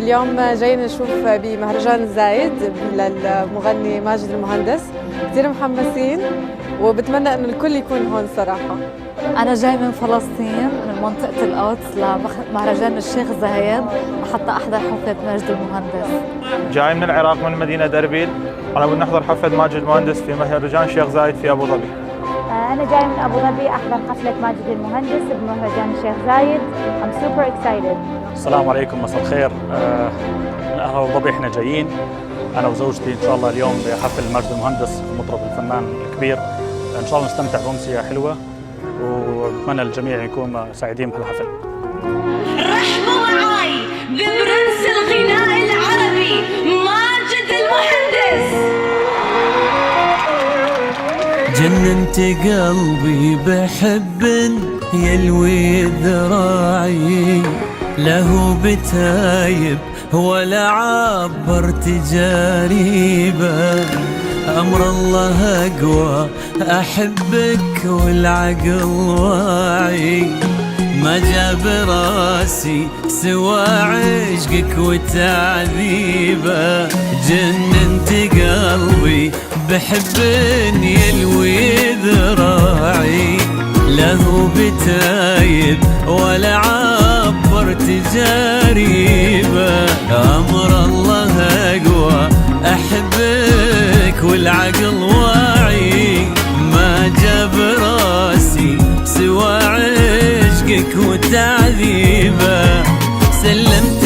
اليوم جايين نشوف بمهرجان زايد للمغني ماجد المهندس. كثير محمسين وبتمنى انه الكل يكون هون صراحة. أنا جاي من فلسطين من منطقة القدس لمهرجان الشيخ زايد لحتى أحضر حفلة ماجد المهندس. جاي من العراق من مدينة أربيل، أنا بدي نحضر حفلة ماجد المهندس في مهرجان الشيخ زايد في أبو ظبي. أنا جاي من أبو ظبي أحضر حفلة ماجد المهندس بمهرجان الشيخ زايد. I'm super excited. السلام عليكم، مساء الخير. من أهل أبو ظبي احنا جايين أنا وزوجتي إن شاء الله اليوم بحفل ماجد المهندس المطرب الفنان الكبير. إن شاء الله نستمتع بأمسية حلوة وبتمنى الجميع يكونوا سعيدين بهالحفل. رحبوا معاي ببرنس الغناء العربي ماجد المهندس. جننت قلبي بحب يلوي ذراعي، له بتايب ولا عبرت جريبه. أمر الله أقوى أحبك والعقل واعي، ما جاب راسي سوى عشقك وتعذيبه. جننت قلبي بحب يلوي ذراعي، له بتايب ولا عبرت جريبه. أمر الله أقوى أحبك والعقل واعي، ما جاب راسي سوى عشقك وتعذيبه. سلمت